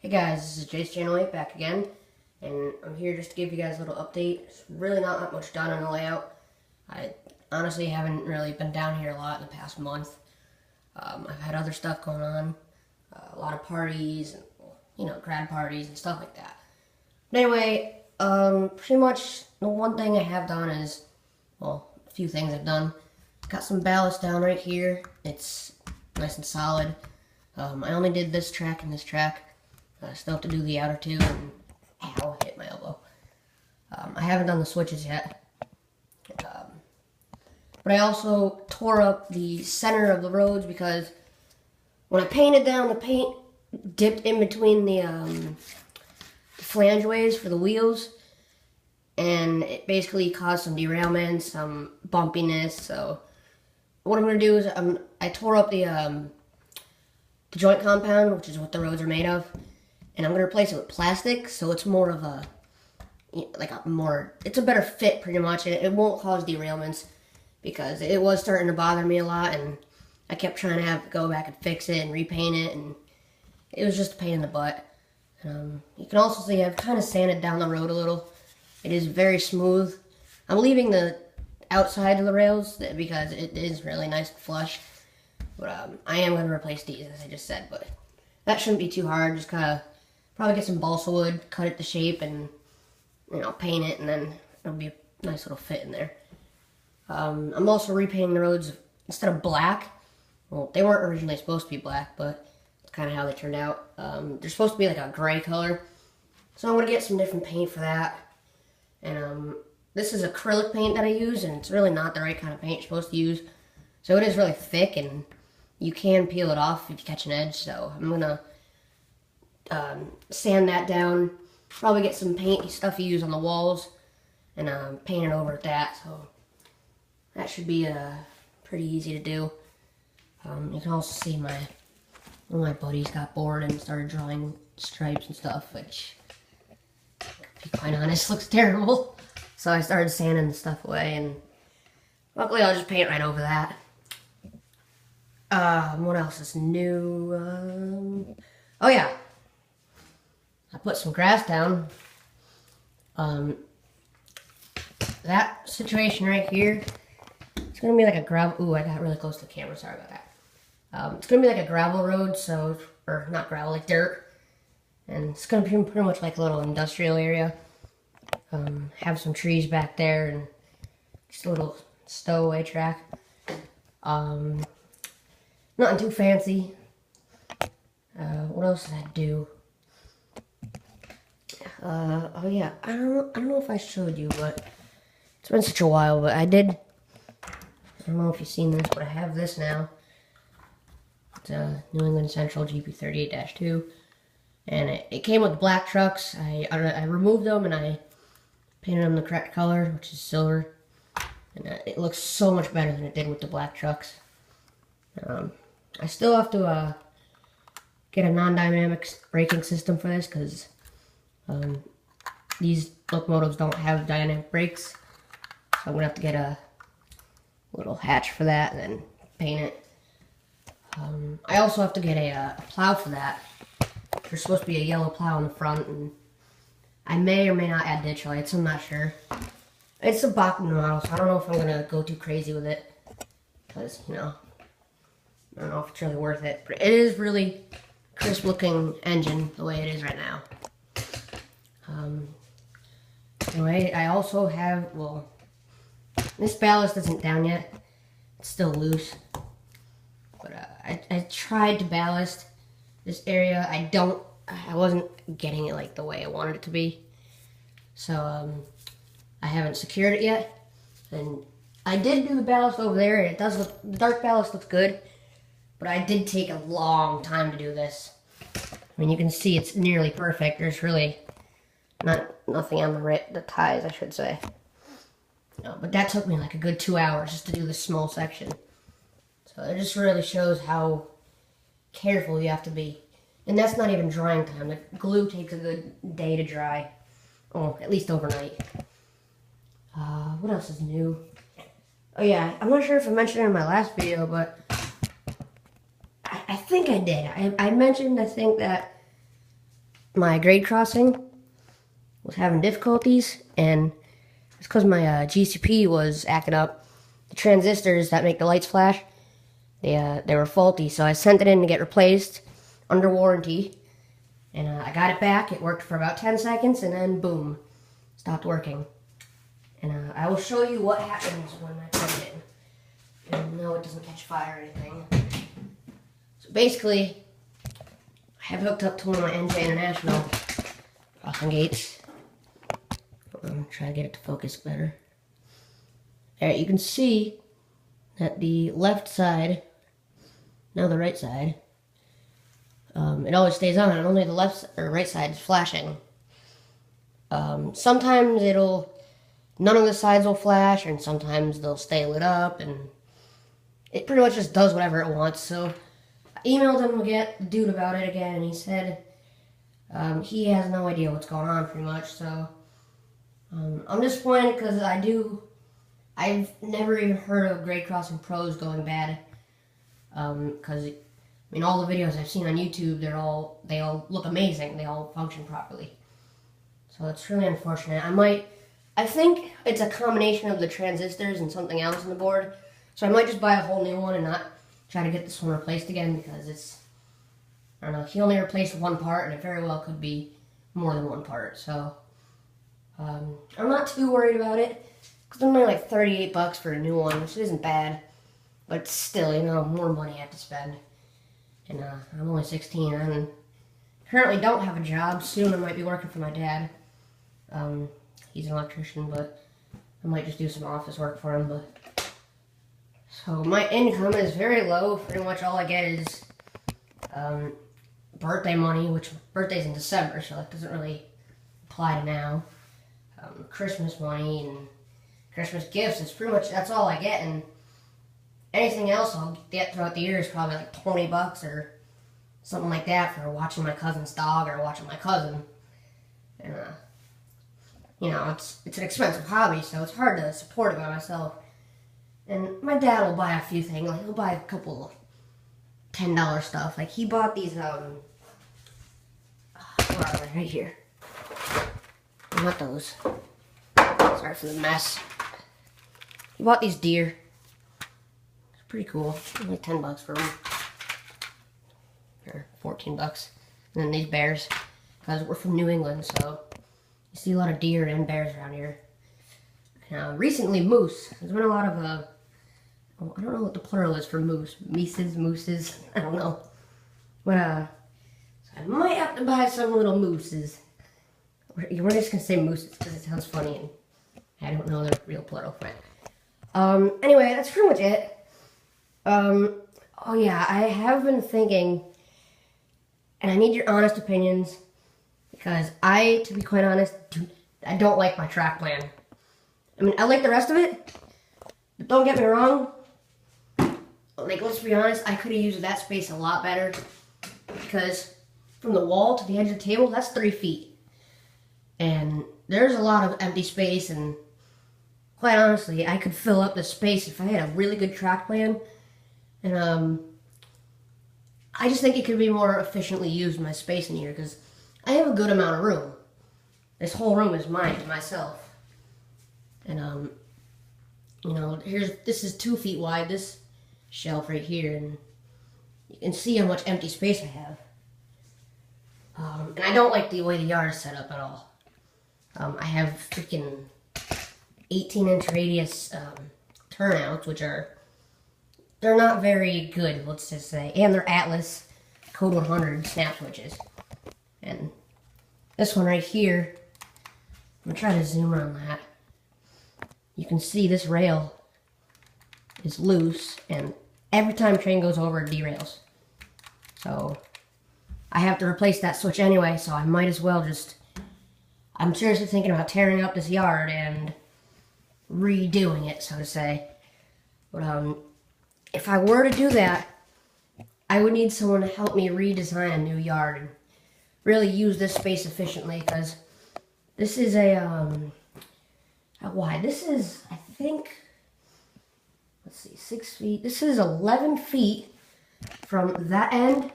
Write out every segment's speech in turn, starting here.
Hey guys, this is Jace Channel 8 back again, and I'm here just to give you guys a little update. It's really not that much done on the layout. I honestly haven't really been down here a lot in the past month. I've had other stuff going on, a lot of parties, and, grad parties and stuff like that. But anyway, pretty much the one thing I have done is, well, a few things I've done. Got some ballast down right here. It's nice and solid. I only did this track and this track. I still have to do the outer two, and ow, hit my elbow. I haven't done the switches yet. But I also tore up the center of the roads because when I painted them, the paint dipped in between the flangeways for the wheels, and it basically caused some derailment, some bumpiness. So what I'm going to do is I tore up the joint compound, which is what the roads are made of, and I'm going to replace it with plastic, so it's more of a, it's a better fit pretty much, and it won't cause derailments, because it was starting to bother me a lot, and I kept trying to have to go back and fix it and repaint it, and it was just a pain in the butt. You can also see I've kind of sanded down the road a little. It is very smooth. I'm leaving the outside of the rails because it is really nice and flush, but I am going to replace these, as I just said, but that shouldn't be too hard. Just kind of probably get some balsa wood, cut it to shape, and paint it, and then it'll be a nice little fit in there. I'm also repainting the roads instead of black. Well, they weren't originally supposed to be black, but it's kind of how they turned out. They're supposed to be like a gray color, so I'm going to get some different paint for that. And this is acrylic paint that I use, and it's really not the right kind of paint you're supposed to use. So it is really thick, and you can peel it off if you catch an edge. So I'm going to sand that down, probably get some paint stuff you use on the walls, and paint it over at that. So that should be pretty easy to do. You can also see one of my buddies got bored and started drawing stripes and stuff, which, to be quite honest, looks terrible. So I started sanding the stuff away, and luckily I'll just paint right over that. What else is new? Oh yeah, I put some grass down. That situation right here, it's gonna be like a gravel. Ooh, I got really close to the camera. Sorry about that. It's gonna be like a gravel road, or not gravel, like dirt, and it's gonna be pretty much like a little industrial area. Have some trees back there, and just a little stowaway track. Nothing too fancy. What else did I do? Oh yeah, I don't know if I showed you, but it's been such a while, but I don't know if you've seen this, but I have this now. It's a New England Central GP38-2, and it came with black trucks. I removed them, and I painted them the correct color, which is silver, and it looks so much better than it did with the black trucks. I still have to get a non-dynamic braking system for this, because these locomotives don't have dynamic brakes, so I'm going to have to get a little hatch for that and then paint it. I also have to get a plow for that. There's supposed to be a yellow plow in the front, and I may or may not add ditch lights, I'm not sure. It's a Bachmann model, so I don't know if I'm going to go too crazy with it, because, I don't know if it's really worth it. But it is really crisp looking engine the way it is right now. Anyway, I also have, well, this ballast isn't down yet. It's still loose. But I tried to ballast this area. I wasn't getting it like the way I wanted it to be. So I haven't secured it yet. And I did do the ballast over there, and the dark ballast looks good. But I did take a long time to do this. I mean, you can see it's nearly perfect. There's really nothing on the ties, I should say. No, but that took me like a good 2 hours just to do this small section. So it just really shows how careful you have to be. And that's not even drying time. The glue takes a good day to dry. Oh, at least overnight. What else is new? Oh yeah, I'm not sure if I mentioned it in my last video, but I think I did. I mentioned, I think, that my grade crossing was having difficulties, and it's because my GCP was acting up. The transistors that make the lights flash, they were faulty, so I sent it in to get replaced under warranty, and I got it back. It worked for about 10 seconds, and then boom, stopped working. And I will show you what happens when I plug it in. And no, it doesn't catch fire or anything. So basically, I have hooked up to one of my NJ International crossing gates. I'm trying to get it to focus better. Alright, you can see that the left side, now the right side, it always stays on, and only the left or right side is flashing. Sometimes none of the sides will flash, and sometimes they'll stay lit up, and it pretty much just does whatever it wants. So I emailed him to get the dude about it again, and he said he has no idea what's going on pretty much. So I'm disappointed because I've never even heard of grade crossing pros going bad. Because I mean, all the videos I've seen on YouTube, they all look amazing. They all function properly. So it's really unfortunate. I think it's a combination of the transistors and something else in the board. So I might just buy a whole new one and not try to get this one replaced again, because I don't know, he only replaced one part, and it very well could be more than one part. So I'm not too worried about it, because they're only like $38 for a new one, which isn't bad. But still, you know, more money I have to spend. And I'm only 16, and currently don't have a job. Soon I might be working for my dad. He's an electrician, but I might just do some office work for him. So my income is very low. Pretty much all I get is birthday money, which birthday's in December, so that doesn't really apply to now. Christmas money and Christmas gifts, that's all I get, and anything else I'll get throughout the year is probably like $20 or something like that for watching my cousin's dog or watching my cousin. And you know, it's an expensive hobby, so it's hard to support it by myself. And my dad will buy a few things. Like, he'll buy a couple $10 stuff. Like, he bought these, where are they? Right here. Not those. Sorry for the mess. He bought these deer. It's pretty cool. Only $10 for them. Or $14. And then these bears. Because we're from New England, so you see a lot of deer and bears around here. Recently, moose. There's been a lot of, I don't know what the plural is for moose. Mooses, I don't know. But, so I might have to buy some little mooses. We're just gonna say mooses because it sounds funny, and I don't know the real plural for it. Anyway, that's pretty much it. Oh yeah, I have been thinking, and I need your honest opinions, because to be quite honest, I don't like my track plan. I mean, I like the rest of it, but don't get me wrong. Like, let's be honest, I could have used that space a lot better, because from the wall to the edge of the table, that's 3 feet. And there's a lot of empty space, and quite honestly, I could fill up the space if I had a really good track plan. And I just think it could be more efficiently used, my space in here, because I have a good amount of room. This whole room is mine to myself. And you know, this is 2 feet wide, this shelf right here, and you can see how much empty space I have. And I don't like the way the yard is set up at all. I have freaking 18-inch radius turnouts, which they're not very good, let's just say. And they're Atlas Code 100 snap switches. And this one right here, I'm going to try to zoom on that. You can see this rail is loose, and every time a train goes over, it derails. So I have to replace that switch anyway, so I might as well I'm seriously thinking about tearing up this yard and redoing it, so to say. But if I were to do that, I would need someone to help me redesign a new yard and really use this space efficiently, because this is how wide? This is, I think, let's see, 6 feet. This is 11 feet from that end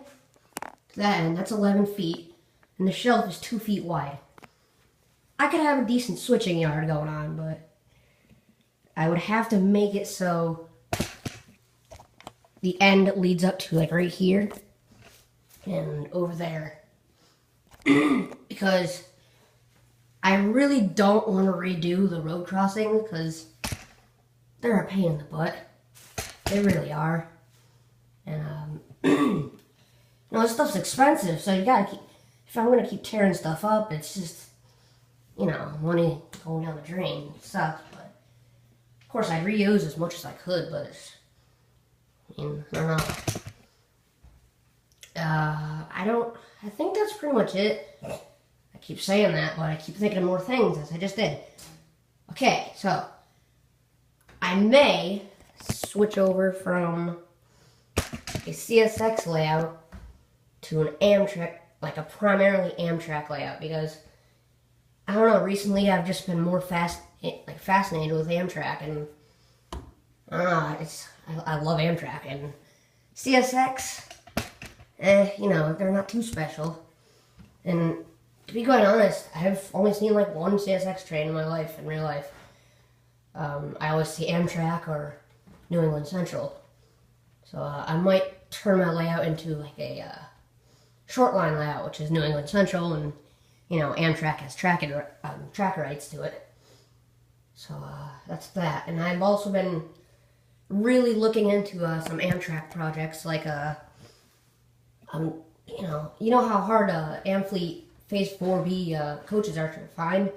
to that end. That's 11 feet. and the shelf is 2 feet wide. I could have a decent switching yard going on, but I would have to make it so the end leads up to like right here and over there. Because I really don't want to redo the road crossing because they're a pain in the butt. They really are. And, you know, this stuff's expensive, so you gotta keep, if I'm gonna keep tearing stuff up, it's just, you know, money going down the drain. It sucks, but of course I'd reuse as much as I could, but it's, I mean, I don't know. I think that's pretty much it. I keep saying that, but I keep thinking of more things as I just did. Okay, so I may switch over from a CSX layout to an Amtrak, like a primarily Amtrak layout, because I don't know, recently I've just been more fascinated with Amtrak, and I don't know, I love Amtrak, and CSX, you know, they're not too special. And to be quite honest, I've only seen like one CSX train in my life, in real life. I always see Amtrak or New England Central. So I might turn my layout into like a short line layout, which is New England Central, and you know, Amtrak has tracker rights to it. So that's that. And I've also been really looking into some Amtrak projects, like you know how hard Amfleet Phase 4B coaches are to find.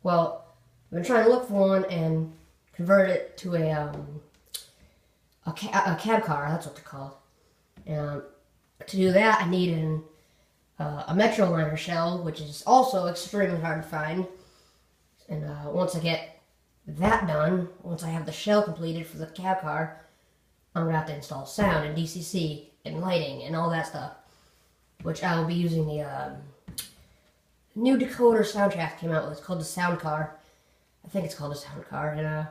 Well, I've been trying to look for one and convert it to a cab car. That's what they're called. And to do that, I need a Metroliner shell, which is also extremely hard to find. And once I get that done, once I have the shell completed for the cab car, I'm going to have to install sound and DCC and lighting and all that stuff, which I will be using the new decoder soundtrack came out with. It's called the Sound Car. I think it's called the Sound Car. And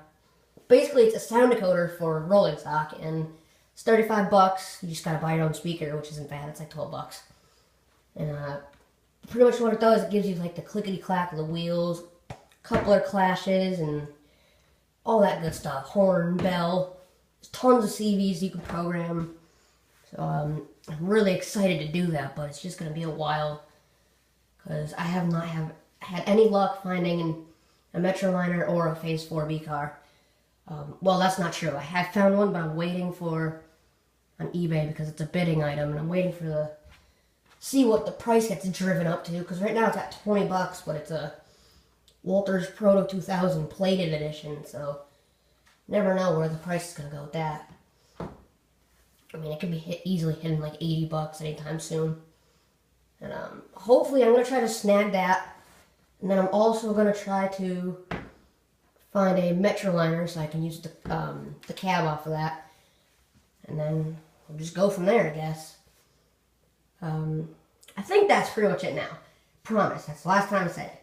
basically, it's a sound decoder for rolling stock, and it's $35. You just got to buy your own speaker, which isn't bad. It's like $12. And pretty much what it does, it gives you like the clickety-clack of the wheels, coupler clashes, and all that good stuff. Horn, bell. There's tons of CVs you can program. So I'm really excited to do that, but it's just going to be a while because I have not had any luck finding a Metroliner or a Phase 4B car. Well, that's not true. I have found one, but I'm waiting for on eBay because it's a bidding item, and I'm waiting for see what the price gets driven up to, because right now it's at $20, but it's a Walters Proto 2000 plated edition, so never know where the price is going to go with that. I mean, it could be easily hitting like $80 anytime soon. And hopefully I'm going to try to snag that. And then I'm also going to try to find a Metroliner so I can use the cab off of that. And then we'll just go from there, I guess. I think that's pretty much it now. Promise, that's the last time I said it.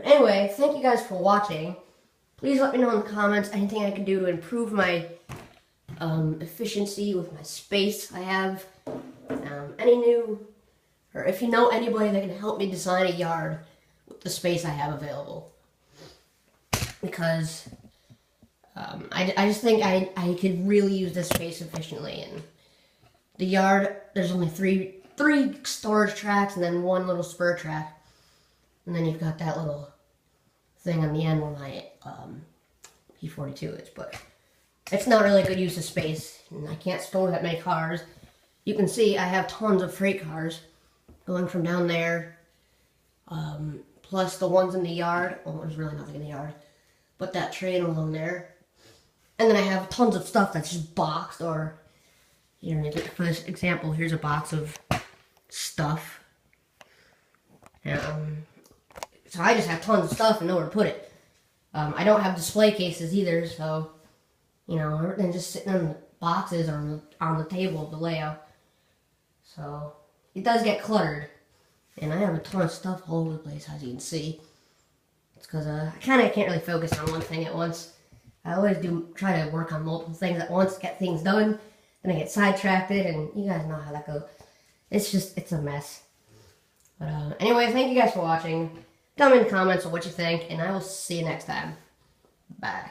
Anyway, thank you guys for watching. Please let me know in the comments anything I can do to improve my efficiency with my space I have. Or if you know anybody that can help me design a yard with the space I have available. Because I just think I could really use this space efficiently. And the yard, there's only three storage tracks and then one little spur track. And then you've got that little thing on the end where my P42 is. But it's not really a good use of space. And I can't store that many cars. You can see I have tons of freight cars going from down there. Plus the ones in the yard. Well, there's really nothing in the yard. But that train along there. And then I have tons of stuff that's just boxed, or here, for this example, here's a box of stuff. So I just have tons of stuff and nowhere to put it. I don't have display cases either, so, you know, everything's just sitting in the boxes or on the table of the layout. So it does get cluttered. And I have a ton of stuff all over the place, as you can see. It's because I kind of can't really focus on one thing at once. I always try to work on multiple things at once, get things done, then I get sidetracked, and you guys know how that goes. It's a mess. But anyway, thank you guys for watching. Tell me in the comments what you think, and I will see you next time. Bye.